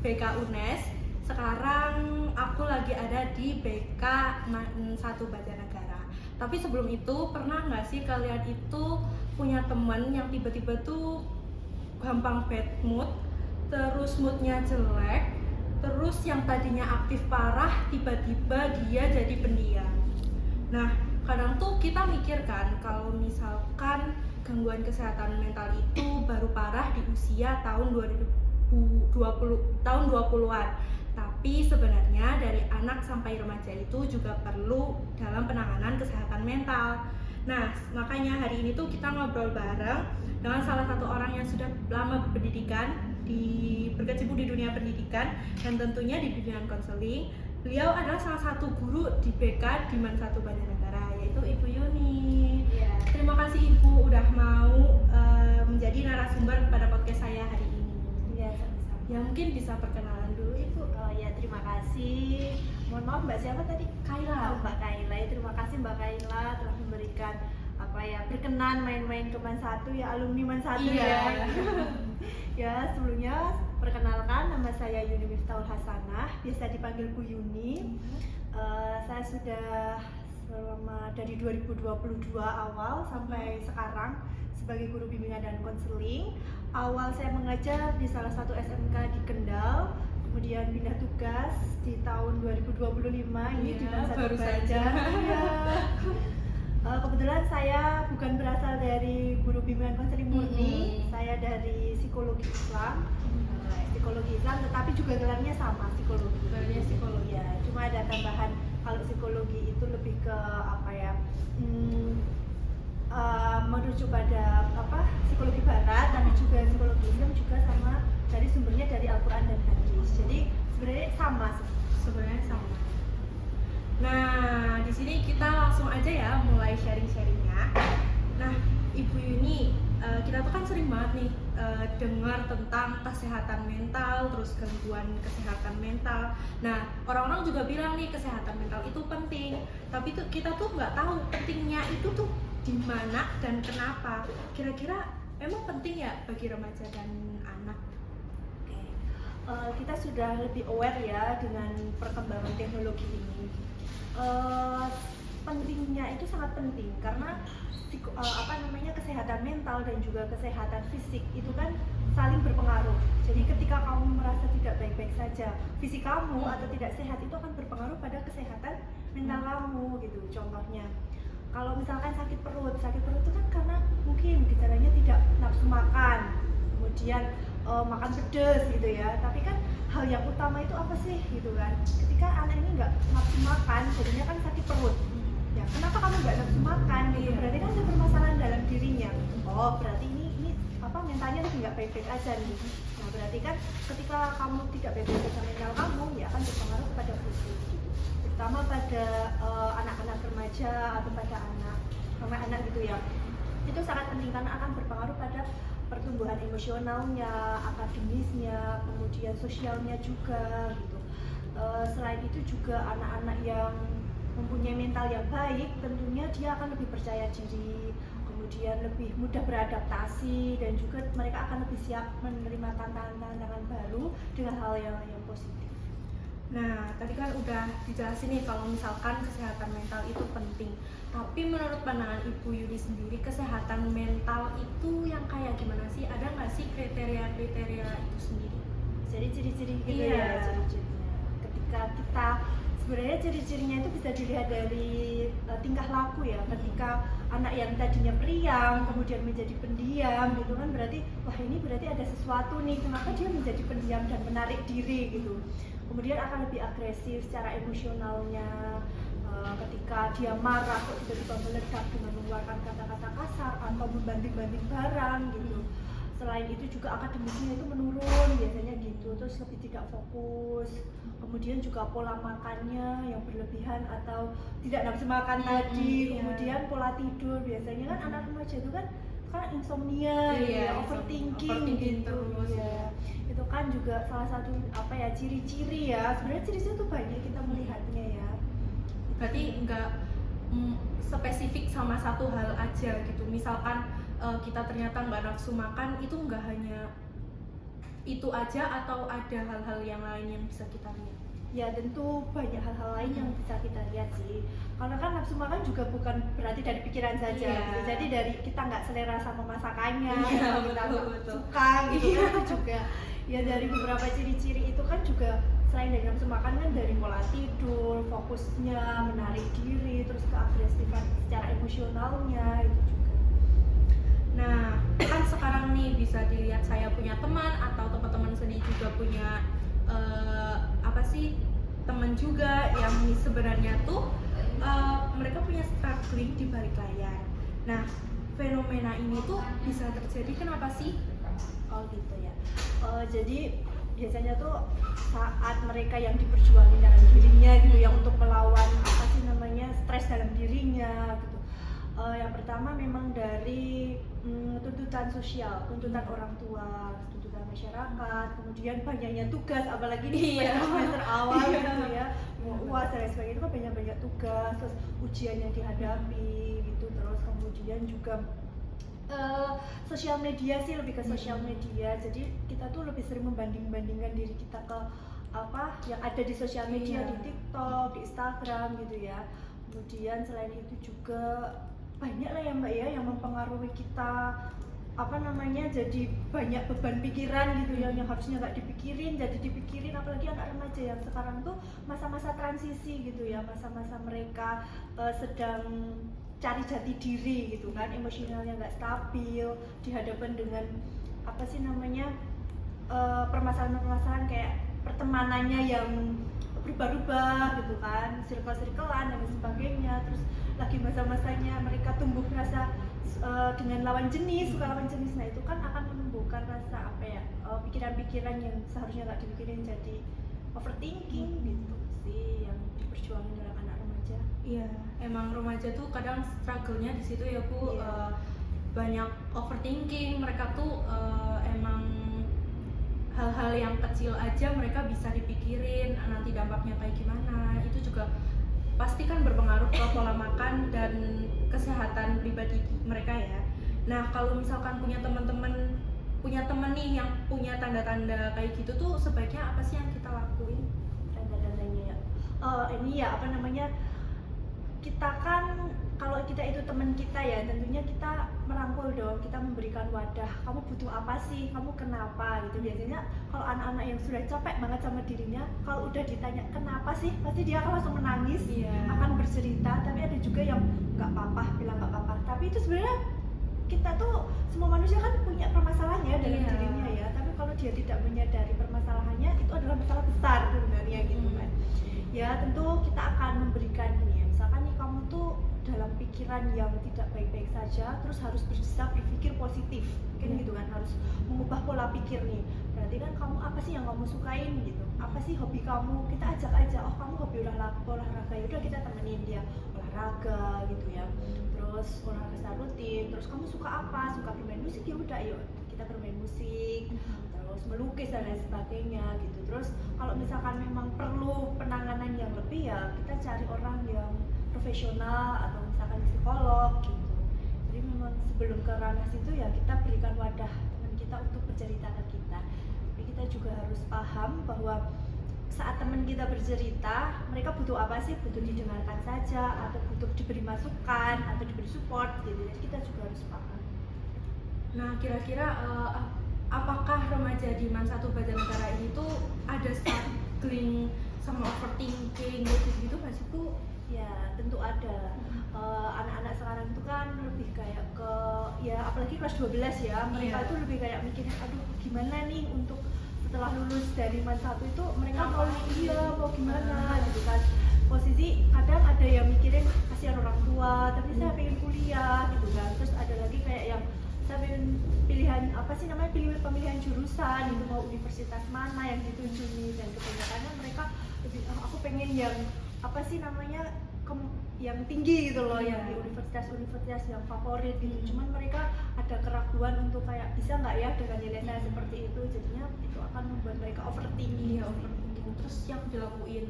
BK UNES. Sekarang aku lagi ada di BK 1 Banjarnegara. Tapi sebelum itu, pernah nggak sih kalian itu punya teman yang tiba-tiba tuh gampang bad mood, terus moodnya jelek, terus yang tadinya aktif parah, tiba-tiba dia jadi pendiam. Nah, kadang tuh kita mikir kan, kalau misalkan gangguan kesehatan mental itu baru parah di usia tahun 20-an. Tapi sebenarnya dari anak sampai remaja itu juga perlu dalam penanganan kesehatan mental. Nah, makanya hari ini tuh kita ngobrol bareng dengan salah satu orang yang sudah lama berpendidikan, berkecimpung di dunia pendidikan dan tentunya di dunia konseling. Beliau adalah salah satu guru di BK Diman 1 Banjarnegara, yaitu Ibu Yuni. Ya. Terima kasih Ibu udah mau menjadi narasumber pada podcast saya hari ini. Ya, sama-sama. Ya, mungkin bisa perkenalan dulu Ibu. Ya, terima kasih. Mohon maaf Mbak siapa tadi? Kaila. Mbak Kaila. Terima kasih Mbak Kaila telah memberikan berkenan main-main ke Man 1 ya, alumni Man 1 Iya. Ya, sebelumnya perkenalkan, nama saya Yuni Miftahul Hasanah, biasa dipanggil Bu Yuni. Saya sudah selama dari 2022 awal sampai sekarang sebagai guru bimbingan dan konseling. Awal saya mengajar di salah satu SMK di Kendal, kemudian pindah tugas di tahun 2025 ini di Man 1 baru saja. Kebetulan saya bukan berasal dari guru bimbingan konseling murni, saya dari psikologi Islam, tetapi juga gelarnya sama, psikologi. Gelarnya psikologi. Ya, cuma ada tambahan kalau psikologi itu lebih ke merujuk pada psikologi barat, tapi juga psikologi Islam juga sama, dari sumbernya dari Al-Quran dan hadis. Jadi sebenarnya sama. Nah, di sini kita langsung aja ya mulai sharing-sharingnya. Nah, Ibu Yuni, kita tuh kan sering banget nih dengar tentang kesehatan mental, terus gangguan kesehatan mental. Nah, orang-orang juga bilang nih kesehatan mental itu penting, tapi tuh kita tuh nggak tahu pentingnya itu tuh di mana dan kenapa. Kira-kira emang penting ya bagi remaja dan anak? Kita sudah lebih aware ya dengan perkembangan teknologi ini. Pentingnya itu sangat penting karena kesehatan mental dan juga kesehatan fisik itu kan saling berpengaruh. Jadi ketika kamu merasa tidak baik-baik saja fisik kamu atau tidak sehat, itu akan berpengaruh pada kesehatan mental kamu gitu. Contohnya, kalau misalkan sakit perut itu kan karena mungkin gejalanya tidak nafsu makan, kemudian makan pedas gitu ya. Tapi kan hal yang utama itu apa sih gitu kan? Ketika anak ini nggak nafsu makan, jadinya kan sakit perut. Ya, kenapa kamu nggak nafsu makan gitu? Berarti kan ada permasalahan dalam dirinya. Oh, berarti ini mentalnya lagi nggak baik-baik aja nih. Nah, berarti kan ketika kamu tidak baik-baik aja mental kamu, ya akan berpengaruh kepada fisik gitu. Terutama pada anak-anak remaja atau pada anak gitu ya. Itu sangat penting karena akan berpengaruh pada pertumbuhan emosionalnya, akademisnya, kemudian sosialnya juga gitu. Selain itu juga anak-anak yang mempunyai mental yang baik, tentunya dia akan lebih percaya diri, kemudian lebih mudah beradaptasi, dan juga mereka akan lebih siap menerima tantangan baru dengan hal yang positif. Nah, tadi kan udah dijelasin nih kalau misalkan kesehatan mental itu penting. Tapi menurut pandangan Ibu Yuni sendiri, kesehatan mental itu yang kayak gimana sih? Ada nggak sih kriteria-kriteria itu sendiri? Jadi ciri-ciri gitu ya, ciri-cirinya. Ketika kita sebenarnya ciri-cirinya itu bisa dilihat dari tingkah laku ya. Ketika anak yang tadinya periang kemudian menjadi pendiam gitu kan, berarti wah ini berarti ada sesuatu nih, kenapa dia menjadi pendiam dan menarik diri gitu. Kemudian akan lebih agresif secara emosionalnya. Ketika dia marah kok tiba-tiba meledak dengan mengeluarkan kata-kata kasar atau membanting-banting barang gitu. Selain itu juga akademisnya itu menurun biasanya gitu, terus lebih tidak fokus. Kemudian juga pola makannya yang berlebihan atau tidak nafsu makan tadi. Kemudian pola tidur, biasanya kan anak remaja itu kan insomnia, overthinking gitu ya. Itu kan juga salah satu ciri-ciri ya. Sebenarnya ciri-ciri itu banyak kita melihatnya ya. Berarti nggak spesifik sama satu hal aja gitu. Misalkan kita ternyata nggak nafsu makan, itu nggak hanya itu aja atau ada hal-hal yang lain yang bisa kita lihat? Ya tentu banyak hal-hal lain yang bisa kita lihat sih. Karena kan nafsu makan juga bukan berarti dari pikiran saja. Iya. Gitu. Jadi dari kita nggak selera sama masakannya, Iya, kita betul, nggak betul. suka gitu kan itu juga. Ya dari beberapa ciri-ciri itu kan juga selain dari nafsu makan kan dari pola tidur, fokusnya, menarik diri, terus keagresifan secara emosionalnya itu juga. Nah, kan sekarang nih bisa dilihat saya punya teman atau teman-teman sendiri juga punya teman juga yang sebenarnya tuh mereka punya struggling di balik layar. Nah, fenomena ini tuh bisa terjadi kenapa sih? Oh gitu ya. Jadi biasanya tuh saat mereka yang diperjuangin dalam dirinya gitu ya untuk melawan apa sih namanya stres dalam dirinya gitu. Yang pertama memang dari tuntutan sosial, tuntutan orang tua, tuntutan masyarakat, kemudian banyaknya tugas, apalagi di Iya. semester awal gitu ya, mau UAS dan lain sebagainya itu kan banyak tugas, terus ujian yang dihadapi gitu, terus kemudian juga sosial media sih, lebih ke sosial media. Jadi kita tuh lebih sering membanding-bandingkan diri kita ke apa yang ada di sosial media, Iya. di TikTok, di Instagram gitu ya. Kemudian selain itu juga banyak lah ya Mbak ya yang mempengaruhi kita apa namanya, jadi banyak beban pikiran gitu ya yang harusnya nggak dipikirin jadi dipikirin, apalagi anak remaja yang sekarang tuh masa-masa transisi gitu ya, masa-masa mereka sedang cari jati diri gitu kan, emosionalnya nggak stabil, dihadapkan dengan apa sih namanya permasalahan-permasalahan kayak pertemanannya yang berubah-ubah gitu kan, circle-circlean dan lain sebagainya. Terus lagi masa-masanya mereka tumbuh rasa dengan lawan jenis, suka lawan jenis. Nah itu kan akan menumbuhkan rasa apa ya, pikiran-pikiran yang seharusnya nggak dipikirin jadi overthinking gitu sih yang diperjuangin dalam anak remaja. Iya, emang remaja tuh kadang struggle-nya di situ ya Bu. Iya. Banyak overthinking, mereka tuh emang hal-hal yang kecil aja mereka bisa dipikirin nanti dampaknya kayak gimana. Itu juga pasti kan berpengaruh ke pola makan dan kesehatan pribadi mereka ya. Nah, kalau misalkan punya teman nih yang punya tanda-tanda kayak gitu tuh sebaiknya apa sih yang kita lakuin? Tanda-tandanya ya, ini ya apa namanya, kita kan kalau kita itu teman kita ya tentunya kita merangkul dong, kita memberikan wadah, kamu butuh apa sih, kamu kenapa gitu. Biasanya kalau anak-anak yang sudah capek banget sama dirinya, kalau udah ditanya kenapa sih, pasti dia akan langsung menangis, Iya. akan bercerita. Tapi ada juga yang nggak apa-apa, bilang nggak apa-apa, tapi itu sebenarnya kita tuh semua manusia kan punya permasalahannya dalam Iya. dirinya ya, tapi kalau dia tidak menyadari permasalahannya itu adalah masalah besar sebenarnya gitu kan. Ya tentu kita akan memberikan ini ya, misalkan nih kamu tuh dalam pikiran yang tidak baik-baik saja, terus harus bisa berpikir positif kan gitu kan, harus mengubah pola pikir nih. Berarti kan kamu apa sih yang kamu sukain gitu, apa sih hobi kamu, kita ajak aja, oh kamu hobi olahraga, yaudah kita temenin dia olahraga gitu ya, terus olahraga secara rutin. Terus kamu suka apa, suka bermain musik, ya udah yuk kita bermain musik, terus melukis dan lain sebagainya gitu. Terus kalau misalkan memang perlu penanganan yang lebih ya kita cari orang yang profesional atau misalkan psikolog gitu. Jadi memang sebelum ke ranah situ ya kita berikan wadah teman kita untuk bercerita ke kita. Tapi kita juga harus paham bahwa saat teman kita bercerita, mereka butuh apa sih? Butuh didengarkan saja atau butuh diberi masukan atau diberi support gitu. Jadi kita juga harus paham. Nah, kira-kira apakah remaja di Man 1 Banjarnegara ini tuh ada struggling sama overthinking gitu nggak sih Bu? Ya tentu ada. Anak-anak sekarang itu kan lebih kayak ke ya apalagi kelas 12 ya, mereka Iya. itu lebih kayak mikirin aduh gimana nih untuk setelah lulus dari Man 1 itu mereka mau mau gimana gitu kan. Posisi kadang ada yang mikirin kasihan orang tua tapi saya pengen kuliah gitu kan. Terus ada lagi kayak yang saya pengen pilihan apa sih namanya, pemilihan jurusan gitu, mau universitas mana yang ditunjukin, dan kebanyakannya mereka lebih aku pengen yang apa sih namanya yang tinggi gitu loh, yang di universitas yang favorit gitu. Cuman mereka ada keraguan untuk kayak bisa nggak ya dengan nilai saya seperti itu, jadinya itu akan membuat mereka overthinking. Iya, overthinking. Terus yang dilakuin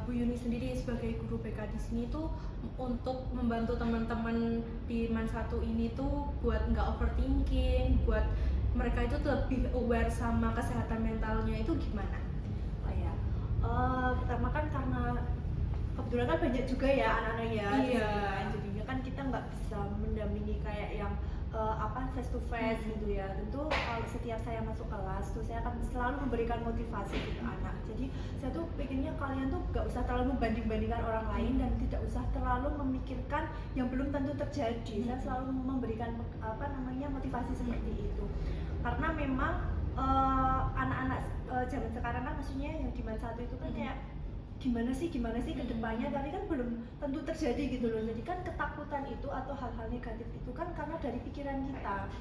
Bu Yuni sendiri sebagai guru BK di sini tuh untuk membantu teman-teman di Man 1 ini tuh buat nggak overthinking, buat mereka itu lebih aware sama kesehatan mentalnya itu gimana? Oh ya, pertama kan karena kebetulan kan banyak juga ya anak-anak ya di Iya. sini kan. Jadinya kan kita nggak bisa mendampingi kayak yang face to face gitu ya. Tentu kalau setiap saya masuk kelas tuh saya akan selalu memberikan motivasi ke anak. Jadi saya tuh pengennya kalian tuh nggak usah terlalu membanding-bandingkan orang lain dan tidak usah terlalu memikirkan yang belum tentu terjadi. Saya selalu memberikan motivasi seperti itu. Karena memang anak-anak zaman sekarang kan maksudnya yang di Diman 1 itu kan kayak gimana sih ke depannya, tapi kan belum tentu terjadi gitu loh. Jadi kan ketakutan itu atau hal-hal negatif itu kan karena dari pikiran kita.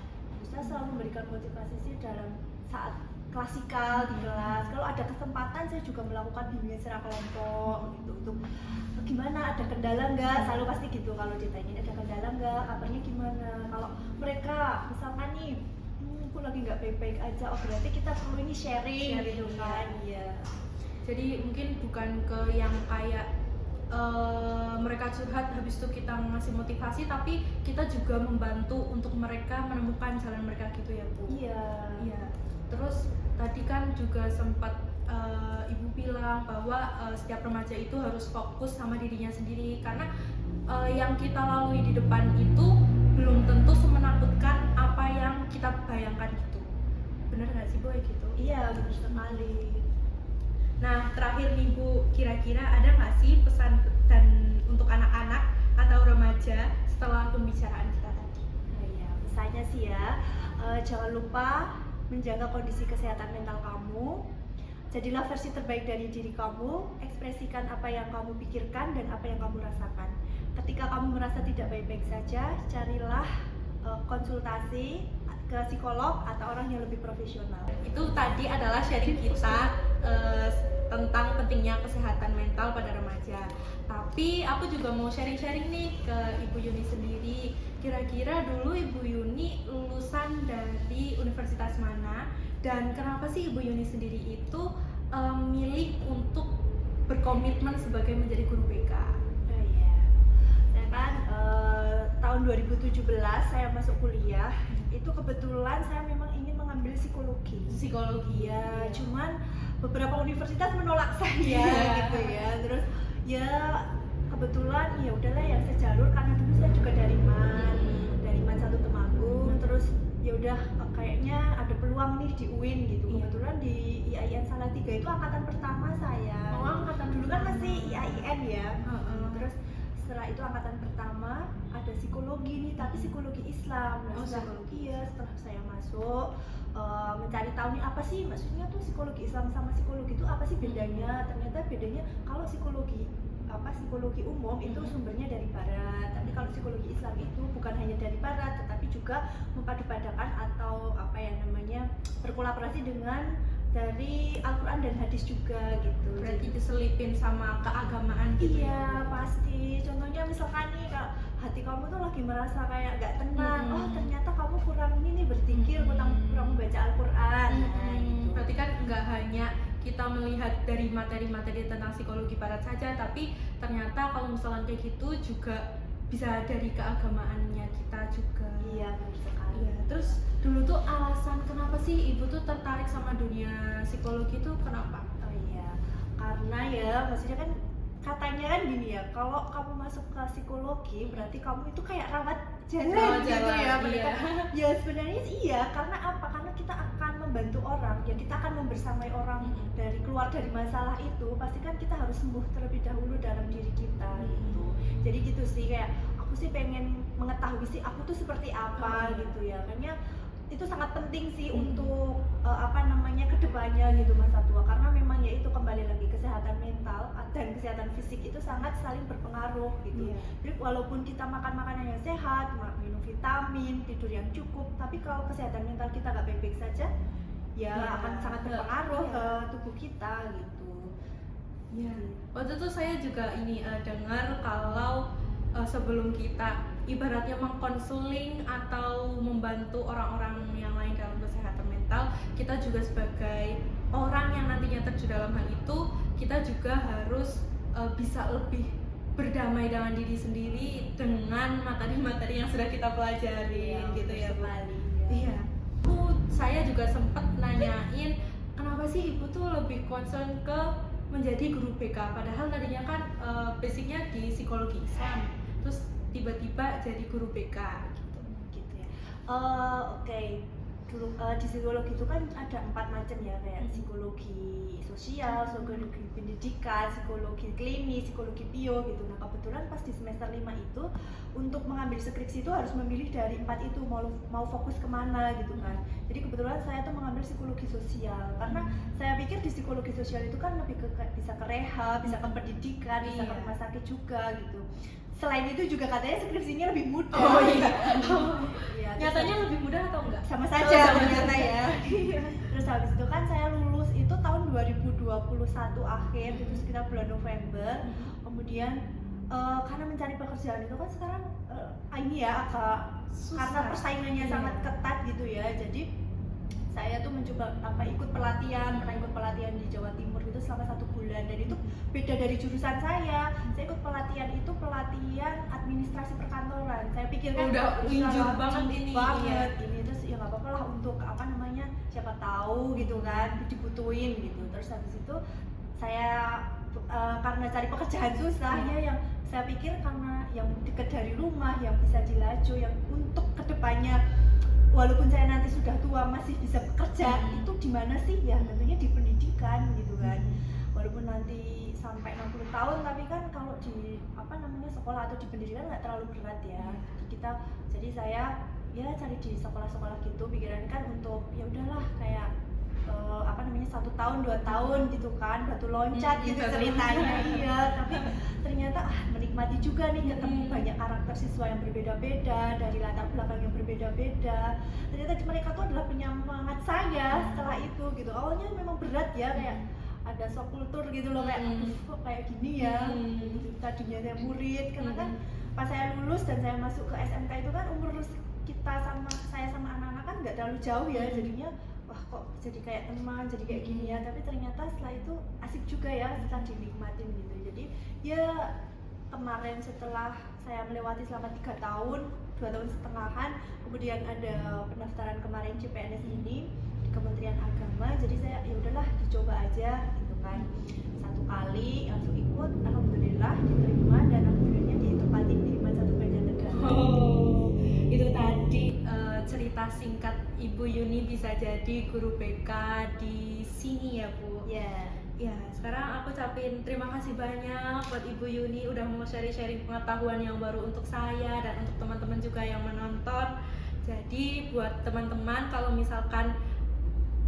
Bisa selalu memberikan motivasi sih dalam saat klasikal di kelas. Kalau ada kesempatan saya juga melakukan bimbingan secara kelompok gitu untuk gimana, ada kendala nggak, selalu pasti gitu kalau ditanyain ada kendala nggak, kabarnya gimana. Kalau mereka misalkan nih aku lagi nggak baik-baik aja, oh berarti kita perlu ini sharing gitu kan. Iya. Jadi mungkin bukan ke yang kayak mereka curhat habis itu kita ngasih motivasi, tapi kita juga membantu untuk mereka menemukan jalan mereka gitu ya Bu? Iya. Iya. Terus tadi kan juga sempat Ibu bilang bahwa setiap remaja itu harus fokus sama dirinya sendiri, karena yang kita lalui di depan itu belum tentu semenakutkan apa yang kita bayangkan gitu. Bener nggak sih Bu kayak gitu? Iya, benar sekali. Nah, terakhir nih Bu, kira-kira ada nggak sih pesan dan untuk anak-anak atau remaja setelah pembicaraan kita tadi? Nah, ya, pesannya sih ya, jangan lupa menjaga kondisi kesehatan mental kamu. Jadilah versi terbaik dari diri kamu, ekspresikan apa yang kamu pikirkan dan apa yang kamu rasakan. Ketika kamu merasa tidak baik-baik saja, carilah konsultasi ke psikolog atau orang yang lebih profesional. Itu tadi adalah sharing kita tentang pentingnya kesehatan mental pada remaja. Tapi aku juga mau sharing-sharing nih ke Ibu Yuni sendiri. Kira-kira dulu Ibu Yuni lulusan dari universitas mana? Dan kenapa sih Ibu Yuni sendiri itu milih untuk berkomitmen sebagai menjadi guru BK? Oh iya, saya kan tahun 2017 saya masuk kuliah. Itu kebetulan saya memang ingin mengambil psikologi. Psikologi Ya, cuman beberapa universitas menolak saya gitu ya. Terus ya kebetulan ya udahlah yang sejalur, karena dulu saya juga dari Man 1 Temanggung. Terus ya udah kayaknya ada peluang nih di UIN gitu. Kebetulan di IAIN Salatiga itu angkatan pertama saya. Oh, angkatan dulu kan masih IAIN ya. Terus Setelah itu angkatan pertama ada psikologi nih, tapi psikologi Islam. Nah, psikologi. Iya, setelah saya masuk mencari tahu nih apa sih maksudnya tuh psikologi Islam sama psikologi itu apa sih bedanya. Ternyata bedanya kalau psikologi umum itu sumbernya dari barat, tapi kalau psikologi Islam itu bukan hanya dari barat tetapi juga mempadu-padakan atau berkolaborasi dengan dari Al-Quran dan hadis juga gitu. berarti diselipin sama keagamaan gitu. Iya, pasti. Contohnya misalkan nih kalau hati kamu tuh lagi merasa kayak gak tenang, oh ternyata kamu kurang ini nih berzikir, kurang membaca Al-Quran. Gitu. Berarti kan nggak hanya kita melihat dari materi-materi tentang psikologi barat saja, tapi ternyata kalau misalnya kayak gitu juga bisa dari keagamaannya kita juga. Iya, benar sekali. Iya, terus dulu tuh alasan kenapa sih Ibu tuh tertarik sama dunia psikologi itu kenapa? Oh iya, karena ya maksudnya kan katanya kan gini ya, kalau kamu masuk ke psikologi berarti kamu itu kayak rawat jalan gitu ya mereka. Ya sebenarnya iya, karena apa? Karena kita akan membantu orang, ya kita akan membersamai orang dari keluar dari masalah itu, pasti kan kita harus sembuh terlebih dahulu dalam diri kita gitu. Jadi gitu sih, kayak aku sih pengen mengetahui sih aku tuh seperti apa gitu ya. Makanya itu sangat penting sih untuk kedepannya gitu Mas Satwa, karena memang ya itu kembali lagi kesehatan mental dan kesehatan fisik itu sangat saling berpengaruh gitu. Jadi walaupun kita makan makanan yang sehat, minum vitamin, tidur yang cukup, tapi kalau kesehatan mental kita gak baik-baik saja ya akan sangat berpengaruh ke tubuh kita gitu. Iya. Waktu itu saya juga dengar kalau sebelum kita ibaratnya mengkonseling atau membantu orang-orang yang lain dalam kesehatan mental, kita juga sebagai orang yang nantinya terjun dalam hal itu, kita juga harus bisa lebih berdamai dengan diri sendiri dengan materi-materi yang sudah kita pelajari gitu ya Bu. Sekali, Iya. Aku saya juga sempat nanyain kenapa sih ibu tuh lebih concern ke menjadi guru BK, padahal tadinya kan basicnya di psikologi Islam, terus tiba-tiba jadi guru BK gitu. Gitu ya. Oke. Dulu di psikologi itu kan ada 4 macam ya, kayak psikologi sosial, psikologi pendidikan, psikologi klinis, psikologi bio gitu. Nah kebetulan pas di semester 5 itu untuk mengambil skripsi itu harus memilih dari 4 itu mau fokus kemana gitu kan. Jadi kebetulan saya tuh mengambil psikologi sosial karena saya pikir di psikologi sosial itu kan lebih bisa ke rehab, bisa ke pendidikan, bisa ke rumah sakit juga gitu. Selain itu juga katanya skripsinya lebih mudah. Oh iya. Iya, Nyatanya lebih mudah atau enggak? sama saja ternyata ya. Terus habis itu kan saya lulus itu tahun 2021 akhir, itu sekitar bulan November. Kemudian karena mencari pekerjaan itu kan sekarang ini ya agak Susah. karena persaingannya Iya. sangat ketat gitu ya. Jadi saya tuh mencoba ikut pelatihan, pernah ikut pelatihan di Jawa Timur itu selama 1 bulan, dan itu beda dari jurusan saya. Saya ikut pelatihan itu pelatihan administrasi perkantoran. Saya pikir kan Udah injur banget deep ini, banget ini, terus ya nggak apa-apa lah untuk apa namanya, siapa tahu gitu kan dibutuhin gitu. Terus habis itu saya karena cari pekerjaan susah ya, yang saya pikir karena yang dekat dari rumah, yang bisa dilaju, yang untuk kedepannya walaupun saya nanti sudah tua masih bisa bekerja, itu di mana sih ya? Tentunya di pendidikan gitu kan. Walaupun nanti sampai 60 tahun, tapi kan kalau di apa namanya sekolah atau di pendidikan nggak terlalu berat ya. Jadi saya ya cari di sekolah-sekolah gitu, pikiran kan untuk ya udahlah kayak apa namanya 1 tahun 2 tahun gitu kan, batu loncat gitu ceritanya. Iya, tapi ternyata menikmati juga nih, ketemu banyak karakter siswa yang berbeda-beda dari latar belakang yang berbeda-beda. Ternyata mereka tuh adalah penyemangat saya setelah itu gitu. Awalnya memang berat ya, kayak ada shock kultur gitu loh, kayak aduh kok kayak gini ya. Gitu. Tadinya saya murid, karena kan pas saya lulus dan saya masuk ke SMK itu kan umur kita sama anak-anak kan nggak terlalu jauh ya, jadinya wah kok jadi kayak teman, jadi kayak gini ya. Tapi ternyata setelah itu asik juga ya, setelah dinikmatin gitu. Jadi ya kemarin setelah saya melewati selama 3 tahun, 2 tahun setengahan, kemudian ada pendaftaran kemarin CPNS ini di Kementerian Agama. Jadi saya ya udahlah dicoba aja gitu kan. 1 kali langsung ikut, alhamdulillah diterima, dan alhamdulillah ditempatin di satu Banjarnegara. Oh, itu tadi cerita singkat Ibu Yuni bisa jadi guru BK di sini ya Bu. Ya. Ya, sekarang aku ucapin terima kasih banyak buat Ibu Yuni udah mau sharing-sharing pengetahuan yang baru untuk saya dan untuk teman-teman juga yang menonton. Jadi buat teman-teman kalau misalkan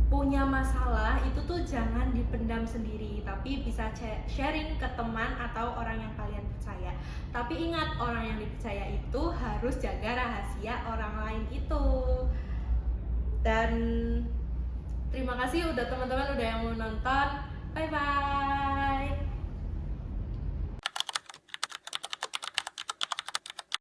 punya masalah itu tuh jangan dipendam sendiri, tapi bisa sharing ke teman atau orang yang kalian percaya. Tapi ingat, orang yang dipercaya itu harus jaga rahasia orang lain itu. Dan terima kasih udah teman-teman udah yang mau nonton. Bye bye.